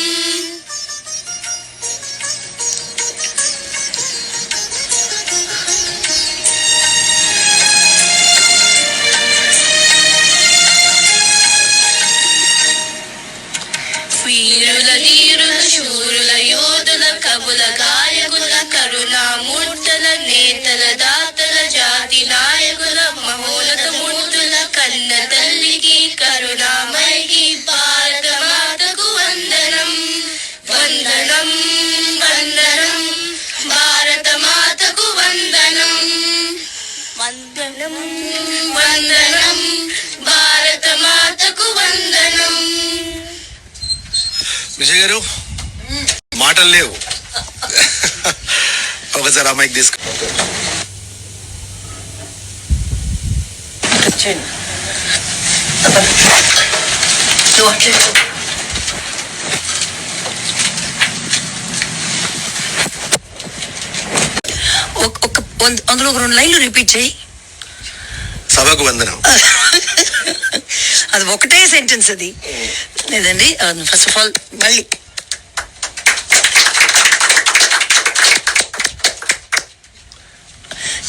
వందనం భారత మాతకు వందనం. విజయ్ గారు మాటలు లేవు, ఒకసారి ఆ మైక్ తీసుకో. అందులో ఒక 2 లైన్లు రిపీట్ చేయి. సభకు వందనం. అది ఒకటే సెంటెన్స్ అది లేదండి. ఫస్ట్ ఆఫ్ ఆల్ మళ్ళీ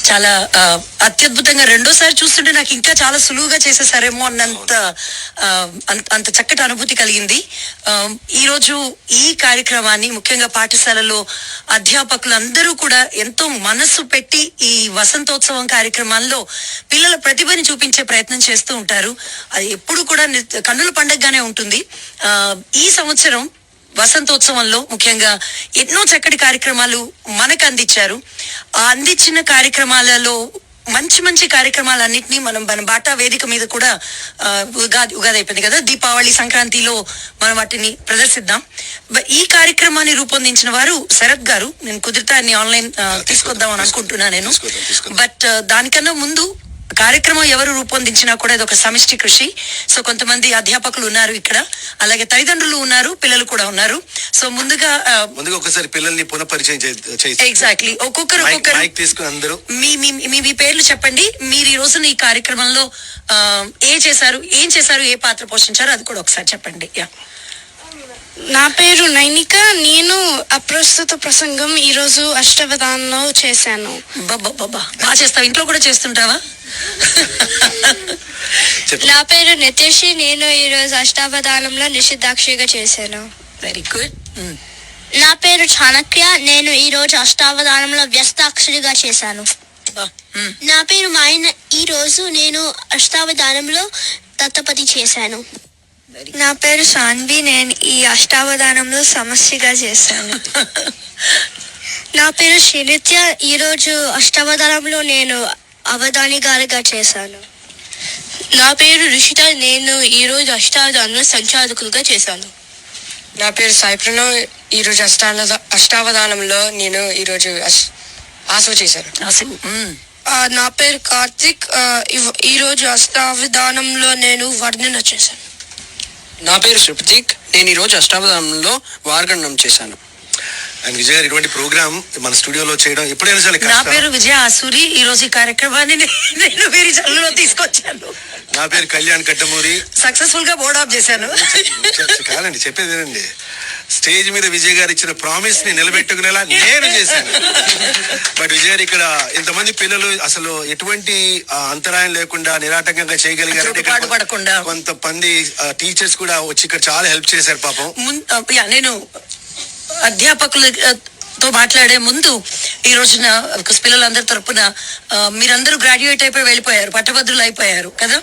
చాలా అత్యద్భుతంగా రెండోసారి చూస్తుంటే నాకు ఇంకా చాలా సులువుగా చేసేసారేమో అన్నంత అంత చక్కటి అనుభూతి కలిగింది. ఈరోజు ఈ కార్యక్రమాన్ని ముఖ్యంగా పాఠశాలలో అధ్యాపకులందరూ కూడా ఎంతో మనసు పెట్టి ఈ వసంతోత్సవం కార్యక్రమాల్లో పిల్లల ప్రతిభని చూపించే ప్రయత్నం చేస్తూ ఉంటారు. అది ఎప్పుడు కూడా కన్నుల పండగగానే ఉంటుంది. ఈ సంవత్సరం వసంతోత్సవంలో ముఖ్యంగా ఎన్నో చక్కటి కార్యక్రమాలు మనకు అందించారు. ఆ అందించిన కార్యక్రమాలలో మంచి కార్యక్రమాలన్నింటినీ మన బాటా వేదిక మీద కూడా ఉగాది అయిపోయింది కదా, దీపావళి సంక్రాంతిలో మనం వాటిని ప్రదర్శిద్దాం. ఈ కార్యక్రమాన్ని రూపొందించిన వారు శరత్ గారు. నేను కుదిరితే అన్ని ఆన్లైన్ తీసుకొద్దాం అని అనుకుంటున్నా నేను. బట్ దానికన్నా ముందు కార్యక్రమం ఎవరు రూపొందించినా కూడా ఇది ఒక సమిష్టి కృషి. సో కొంతమంది అధ్యాపకులు ఉన్నారు ఇక్కడ, అలాగే తల్లిదండ్రులు ఉన్నారు, పిల్లలు కూడా ఉన్నారు. సో ముందుగా ఒకసారి పిల్లల్ని పునఃపరిచయం ఎగ్జాక్ట్లీ ఒక్కొక్కరు మీ పేర్లు చెప్పండి. మీరు ఈ రోజున ఈ కార్యక్రమంలో ఏం చేశారు, ఏ పాత్ర పోషించారు అది కూడా ఒకసారి చెప్పండి. నా పేరు నైనిక. నేను అప్రస్తుత ప్రసంగం ఈరోజు అష్టావధానంలో చేశాను. బాగా చేస్తావు, ఇంట్లో కూడా చేస్తుంటావా? నా పేరు నితేషి. నేను ఈరోజు అష్టావధానంలో నిషిద్ధాక్షిగా చేశాను. Very good. నా పేరు చాణక్య. నేను ఈ రోజు అష్టావధానంలో వ్యస్తాక్షరిగా చేశాను. నా పేరు మాయన. ఈ రోజు నేను అష్టావధానంలో దత్తపతి చేశాను. నా పేరు శాన్వి. నేను ఈ అష్టావధానంలో సమస్యగా చేశాను. నా పేరు శ్రీనిత్య. ఈరోజు అష్టావధానంలో నేను అవధాని గారిగా చేశాను. నా పేరు రుషిత. నేను ఈరోజు అష్టావధానంలో సంచాలకులుగా చేశాను. నా పేరు సాయి ప్రణవ్. ఈరోజు అష్టావధానంలో నేను ఈరోజు ఆశ చేశాను. నా పేరు కార్తిక్. ఈరోజు అష్టావధానంలో నేను వర్ణన చేశాను. నా పేరు సుప్రతీక్. నేను ఈరోజు అష్టావధానంలో వార్గణం చేశాను. అండ్ విజయ్ గారు ఇటువంటి ప్రోగ్రామ్ మన స్టూడియోలో చేయడం ఎప్పుడైనా సరే. నా పేరు విజయ ఆసూరి. ఈ రోజు ఈ కార్యక్రమాన్ని నేను వేరే చల్లులో తీసుకొచ్చాను. నా పేరు కళ్యాణ్ కట్టమూరి. సక్సెస్ఫుల్ గా బోర్డ్ ఆఫ్ చేశాను. కాదండి, చెప్పేదేనండి. స్టేజ్ మీద విజయ్ గారు ఇచ్చిన ప్రామిస్ ని నిలబెట్టుకునేలా నేను చేశాను. బట్ విజయ్ గారు ఇక్కడ ఇంతమంది పిల్లలు అసలు ఎటువంటి అంతరాయం లేకుండా నిరాటంకంగా చేయగలిగారు. కొంతమంది టీచర్స్ కూడా వచ్చి ఇక్కడ చాలా హెల్ప్ చేశారు పాపం. నేను అధ్యాపకులతో మాట్లాడే ముందు ఈ రోజున పిల్లలందరి తరపున మీరందరూ గ్రాడ్యుయేట్ అయిపోయి వెళ్ళిపోయారు, పట్టభద్రులు అయిపోయారు కదా.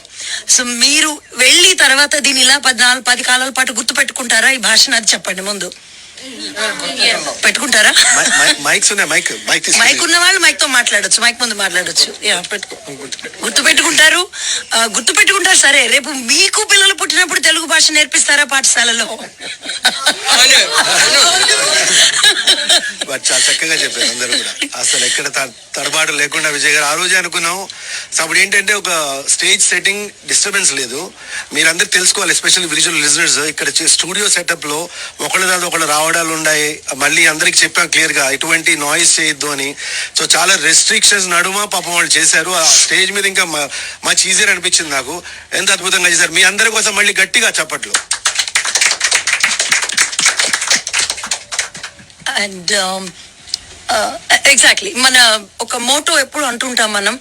సో మీరు వెళ్ళి తర్వాత దీని ఇలా 10 కాలాల పాటు గుర్తు పెట్టుకుంటారా ఈ భాషను? అది చెప్పండి ముందు. పెట్టుకుంటారా? మైక్ ఉన్న వాళ్ళు మైక్ తో మాట్లాడొచ్చు, మైక్ ముందు మాట్లాడొచ్చు. గుర్తు పెట్టుకుంటారు. సరే, రేపు మీకు పిల్లలు పుట్టినప్పుడు తెలుగు భాష నేర్పిస్తారా పాఠశాలలో? చాలా చక్కగా చెప్పారు అందరూ కూడా. అసలు ఎక్కడ తడబాటు లేకుండా విజయ్ గారు ఆ రోజే అనుకున్నాం. సో అప్పుడు ఏంటంటే ఒక స్టేజ్ సెట్టింగ్ డిస్టర్బెన్స్ లేదు. మీరందరూ తెలుసుకోవాలి, ఎస్పెషల్లీ విజువల్ లిజనర్స్. ఇక్కడ స్టూడియో సెటప్ లో ఒకళ్ళ దాని ఒకళ్ళు రావడాలు ఉన్నాయి. మళ్ళీ అందరికి చెప్పాం క్లియర్ గా ఎటువంటి నాయిస్ చేయొద్దు అని. సో చాలా రెస్ట్రిక్షన్స్ నడుమ పాపం వాళ్ళు చేశారు. ఆ స్టేజ్ మీద ఇంకా మచ్ ఈజియర్ అనిపించింది నాకు. ఎంత అద్భుతంగా చేశారు. మీ అందరి కోసం మళ్ళీ గట్టిగా చప్పట్లు. అండ్ ఎగ్జాక్ట్లీ మన ఒక మోటో ఎప్పుడు అంటుంటాం మనం,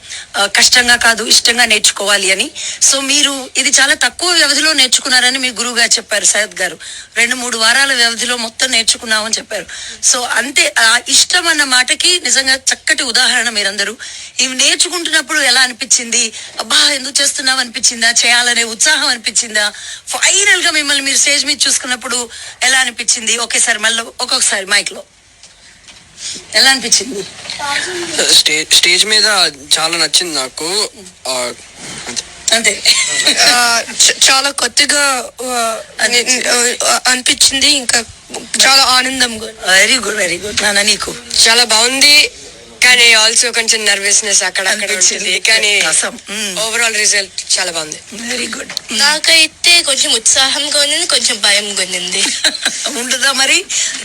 కష్టంగా కాదు ఇష్టంగా నేర్చుకోవాలి అని. సో మీరు ఇది చాలా తక్కువ వ్యవధిలో నేర్చుకున్నారని మీ గురువు గారు చెప్పారు, శరత్ గారు. 2-3 వారాల వ్యవధిలో మొత్తం నేర్చుకున్నామని చెప్పారు. సో అంతే, ఆ ఇష్టం అన్న మాటకి నిజంగా చక్కటి ఉదాహరణ మీరందరూ. ఇవి నేర్చుకుంటున్నప్పుడు ఎలా అనిపించింది? అబ్బా ఎందుకు చేస్తున్నాం అనిపించిందా? చేయాలనే ఉత్సాహం అనిపించిందా? ఫైనల్ గా మిమ్మల్ని మీరు స్టేజ్ మీద చూసుకున్నప్పుడు ఎలా అనిపించింది? ఒకేసారి మళ్ళీ ఒక్కొక్కసారి మైక్ లో. ఎలా అనిపించింది? స్టేజ్ మీద చాలా నచ్చింది నాకు. అంతే. చాలా కొత్తగా అనిపించింది, ఇంకా చాలా ఆనందంగా. Very good, very good. నాన్న నీకు? చాలా బాగుంది, కానీ ఆల్సో కొంచెం నర్వస్నెస్ అక్కడ ఉంటుంది, కానీ ఓవరాల్ రిజల్ట్ చాలా బాగుంది. Very good. నాకైతే కొంచెం ఉత్సాహంగా ఉంది, కొంచెం భయంగా ఉంది. ఉంటుందా మరి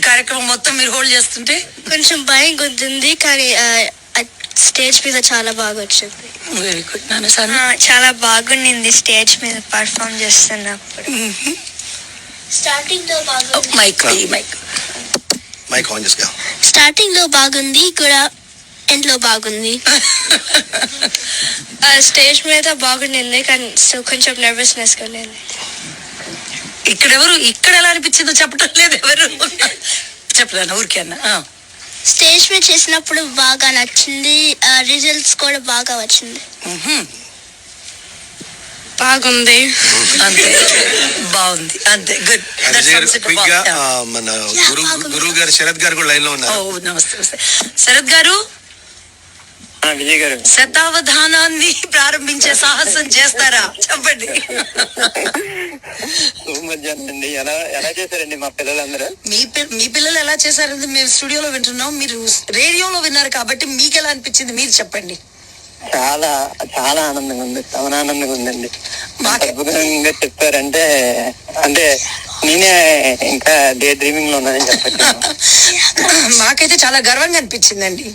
కార్యక్రమం మొత్తం మీరు హోల్డ్ చేస్తుంటే? కొంచెం భయంగా ఉంటుంది, కానీ స్టేజ్ మీద చాలా బాగా వచ్చింది. Very good. నాన్న చాలా బాగుండింది స్టేజ్ మీద పర్ఫామ్ చేస్తున్నప్పుడు. స్టార్టింగ్ లో బాగుంది, మైక్ మైక్ మైక్ ఆన్ చేసుకో. స్టార్టింగ్ లో బాగుంది కూడా, ఎండ్ లో బాగుంది. స్టేజ్ మీద బాగుండింది, కానీ కొంచెం నర్వస్నెస్ గా ఉంది. ఇక్కడ ఎలా అనిపించిందో చెప్పడం లేదు ఎవరు. చెప్పలేను ఊరికే అన్న. స్టేజ్ మీద చేసినప్పుడు బాగా నచ్చింది, రిజల్ట్స్ కూడా బాగా వచ్చింది. బాగుంది, అంతే. బాగుంది, అంతే. గుడ్. మన గురువు గారు శరత్ గారు కూడా లైన్ లో ఉన్నారు. నమస్తే శరత్ గారు. విజయ్ గారు, శతావధానాన్ని ప్రారంభించే సాహసం చేస్తారా? చెప్పండి. మధ్యాహ్నం ఎలా చేశారండి మా పిల్లలందరూ? మీ పిల్లలు ఎలా చేశారండి? మేము స్టూడియోలో వింటున్నాం, మీరు రేడియోలో విన్నారు కాబట్టి మీకు ఎలా అనిపించింది మీరు చెప్పండి. చాలా చాలా ఆనందంగా ఉంది, చాలా ఆనందంగా ఉందండి. అద్భుతంగా చెప్పారంటే, అంటే నేనే ఇంకా డే డ్రీమింగ్ లో ఉన్నానని చెప్పచ్చు. మాకైతే చాలా గర్వంగా అనిపించిందండి.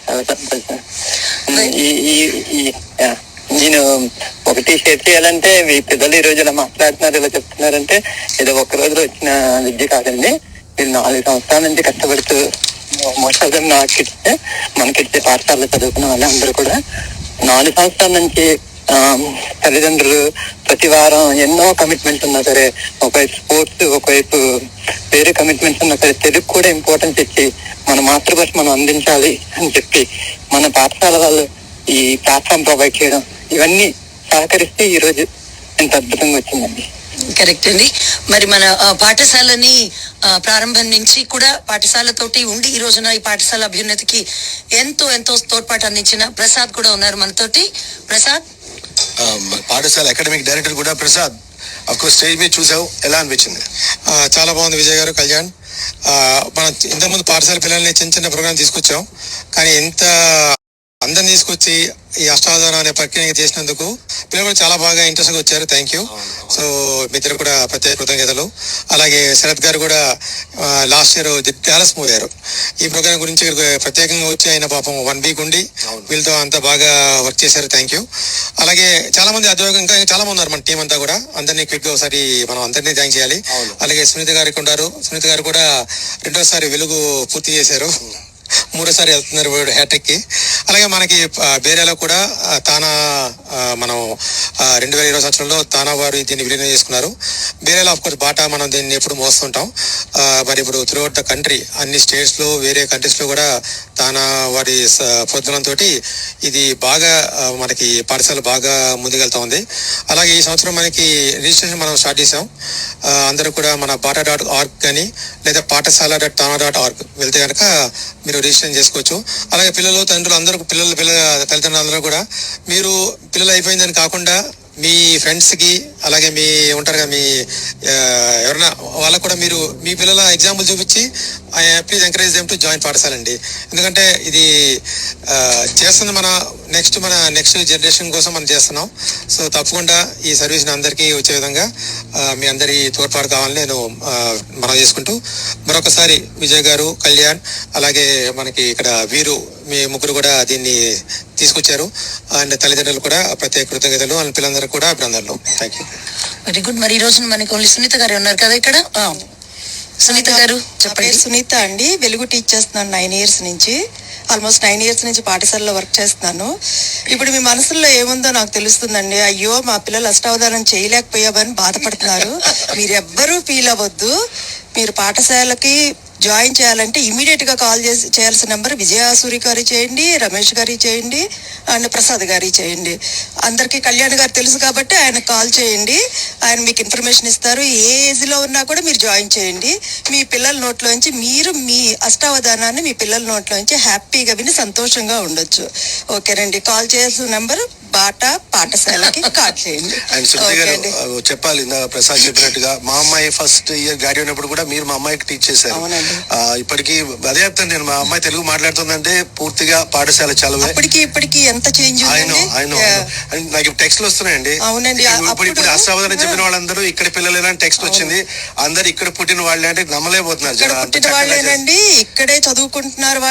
చాలా సంతోషం. నేను ఒకటి షేర్ చేయాలంటే, మీ పిల్లలు ఈ రోజు ఇలా మాట్లాడుతున్నారు, ఇలా చెప్తున్నారంటే ఏదో ఒక్క రోజులో వచ్చిన విద్య కాదండి. మీరు 4 సంవత్సరాల నుంచి కష్టపడుతూ, మోస్ట్ నాకిస్తే మనకిచ్చే పాఠశాలలో చదువుకున్న వాళ్ళు అందరూ కూడా 4 సంవత్సరాల నుంచి తల్లిదండ్రులు ప్రతి వారం ఎన్నో కమిట్మెంట్స్ ఉన్నా సరే, ఒకవైపు స్పోర్ట్స్, ఒకవైపు వేరే కమిట్మెంట్స్ ఉన్నా సరే, తెలుగు కూడా ఇంపార్టెన్స్ ఇచ్చి మన మాతృభాష మనం అందించాలి అని చెప్పి మన పాఠశాల వాళ్ళు ఈ ప్లాట్ఫామ్ ప్రొవైడ్ చేయడం, ఇవన్నీ సహకరిస్తే ఈ రోజు ఎంత అద్భుతంగా వచ్చిందండి. కరెక్ట్ అండి. మరి మన పాఠశాలని ప్రారంభం నుంచి కూడా పాఠశాలతోటి ఉండి ఈ రోజున ఈ పాఠశాల అభ్యున్నతికి ఎంతో ఎంతో తోడ్పాటు అందించిన ప్రసాద్ కూడా ఉన్నారు మనతోటి. ప్రసాద్, పాఠశాల అకాడమిక్ డైరెక్టర్ కూడా ప్రసాద్. అఫ్కోర్స్ స్టేజ్ మీద చూసావు, ఎలా అనిపించింది? చాలా బాగుంది విజయ్ గారు, కళ్యాణ్. మనం ఇంతకుముందు పాఠశాల పిల్లల్ని చిన్న చిన్న ప్రోగ్రామ్ తీసుకొచ్చాం, కానీ ఎంత అందరిని తీసుకొచ్చి ఈ అష్టావధానం అనే ప్రక్రియ చేసినందుకు పిల్లలు కూడా చాలా బాగా ఇంట్రెస్ట్గా వచ్చారు. Thank you. సో మీ ఇద్దరు కూడా ప్రత్యేక కృతజ్ఞతలు. అలాగే శరత్ గారు కూడా లాస్ట్ ఇయర్ డాలస్ మూవ్ అయ్యారు. ఈ ప్రోగ్రామ్ గురించి ప్రత్యేకంగా వచ్చి ఆయన పాపం 1 వీక్ ఉండి వీళ్ళతో అంతా బాగా వర్క్ చేశారు. Thank you. అలాగే చాలా మంది ఇంకా చాలా మంది ఉన్నారు మన టీం అంతా కూడా. అందరినీ క్విక్ గా ఒకసారి మనం అందరినీ థ్యాంక్ చేయాలి. అలాగే సునీత గారికి ఉన్నారు. సునీత గారు కూడా 2వ సారి వెలుగు పూర్తి చేశారు, 3వ సారి వెళ్తున్నారు హ్యాట్రిక్ కి. అలాగే మనకి బేరేలో కూడా తానా మనం 2020 సంవత్సరంలో తానా వారు దీన్ని విలీనం చేసుకున్నారు. బేరేలో ఆఫ్ కోర్స్ బాటా మనం దీన్ని ఎప్పుడు మోస్తుంటాం. మరి ఇప్పుడు త్రూఅవుట్ ద కంట్రీ అన్ని స్టేట్స్ లో, వేరే కంట్రీస్ లో కూడా తానా వారి ప్రోద్బలంతో ఇది బాగా మనకి పాఠశాల బాగా ముందుకెళ్తా ఉంది. అలాగే ఈ సంవత్సరం మనకి రిజిస్ట్రేషన్ మనం స్టార్ట్ చేసాం. అందరూ కూడా మన bata.org కానీ లేదా పాఠశాల.tana.org వెళ్తే కనుక మీరు రిజిస్ట్రేషన్ చేసుకోవచ్చు. అలాగే పిల్లలు, తండ్రులు అందరూ, పిల్లల తల్లిదండ్రులు అందరూ కూడా మీరు పిల్లలు అయిపోయిందని కాకుండా మీ ఫ్రెండ్స్కి, అలాగే మీ ఉంటారు కదా మీ ఎవరైనా వాళ్ళకు కూడా మీరు మీ పిల్లల ఎగ్జాంపుల్ చూపించి please encourage them to join పాఠశాల అండి. ఎందుకంటే ఇది చేస్తుంది మన నెక్స్ట్ జనరేషన్ కోసం మనం చేస్తున్నాం. సో తప్పకుండా ఈ సర్వీస్ని అందరికీ వచ్చే విధంగా మీ అందరి తోడ్పాటు కావాలని నేను మనం చేసుకుంటూ మరొకసారి విజయ్ గారు, కళ్యాణ్, అలాగే మనకి ఇక్కడ వీరు, మీ ముగ్గురు కూడా దీన్ని తీసుకొచ్చారు. అండ్ తల్లిదండ్రులు కూడా ప్రత్యేక కృతజ్ఞతలు, అండ్ పిల్లలందరూ కూడా అభినందనలు. Thank you. Very good. మరి ఈ రోజు మనకి ఓన్లీ సునీత గారు ఉన్నారు కదా ఇక్కడ. సునీత గారు చెప్పండి. సునీత అండి, వెలుగు టీచ్ చేస్తున్నాను 9 years నుంచి. ఆల్మోస్ట్ 9 years నుంచి పాఠశాలలో వర్క్ చేస్తున్నాను. ఇప్పుడు మీ మనసులో ఏముందో నాకు తెలుస్తుందండి. అయ్యో మా పిల్లలు అష్టావధానం చేయలేకపోయామని బాధపడుతున్నారు. మీరెవ్వరూ ఫీల్ అవ్వద్దు. మీరు పాఠశాలకి జాయిన్ చేయాలంటే ఇమీడియట్ గా కాల్ చేయాల్సిన నెంబర్ విజయాసూరి గారి చేయండి, రమేష్ గారి చేయండి అండ్ ప్రసాద్ గారి చేయండి. అందరికీ కళ్యాణ్ గారు తెలుసు కాబట్టి ఆయన కాల్ చేయండి, ఆయన మీకు ఇన్ఫర్మేషన్ ఇస్తారు. ఏ ఏజ్ లో ఉన్నా కూడా మీరు జాయిన్ చేయండి. మీ పిల్లల నోట్లోంచి మీరు మీ అష్టావధానాన్ని మీ పిల్లల నోట్లోంచి హ్యాపీగా విని సంతోషంగా ఉండొచ్చు. ఓకేనండి, కాల్ చేయాల్సిన నెంబర్ బాటా పాఠశాలకి కాల్ చేయండి. అండ్ సునీత గారు చెప్పాలి, ప్రసాద్ చెప్పినట్టుగా మా అమ్మాయి ఫస్ట్ ఇయర్ గాడి ఉన్నప్పుడు కూడా మీరు మా అమ్మాయికి టీచ్ చేశారు. ఇప్పటికి అదే చెప్తాను నేను, మా అమ్మాయి తెలుగు మాట్లాడుతుందంటే పూర్తిగా పాఠశాల చదువు. ఇప్పటికి ఎంత చేంజ్ నాకు టెక్స్ట్లు వస్తున్నాయండి. అవునండి, ఇప్పుడు అష్టావధానం చెప్పిన వాళ్ళందరూ ఇక్కడ పిల్లలేనా టెక్స్ట్ వచ్చింది, అందరు ఇక్కడ పుట్టిన వాళ్ళే అంటే నమ్మలేకపోతున్నారు. పుట్టిన వాళ్ళేనండి, ఇక్కడే చదువుకుంటున్నారు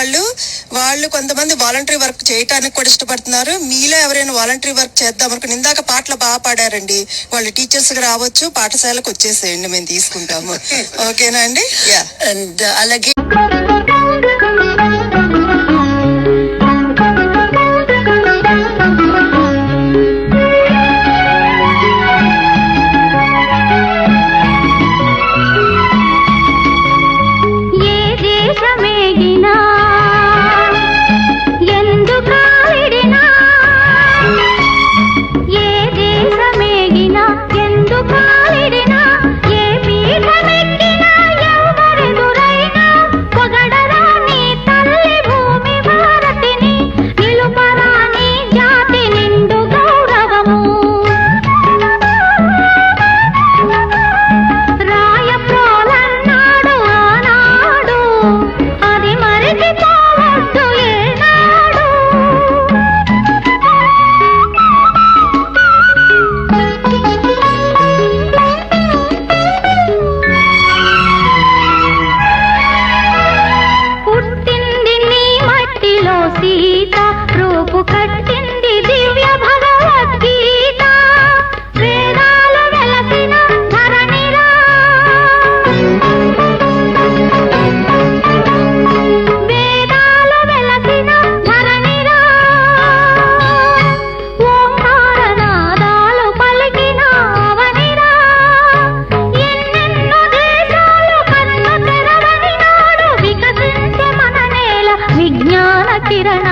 వాళ్ళు కొంతమంది వాలంటరీ వర్క్ చేయడానికి కూడా ఇష్టపడుతున్నారు. మీలో ఎవరైనా వాలంటరీ వర్క్ చేద్దాం అనుకుని ఇందాక పాటలు బాగా పాడారండి, వాళ్ళు టీచర్స్ గా రావచ్చు, పాఠశాలకు వచ్చేసేయండి, మేము తీసుకుంటాము. ఓకేనా అండి? అండ్ అలాగే కిరణ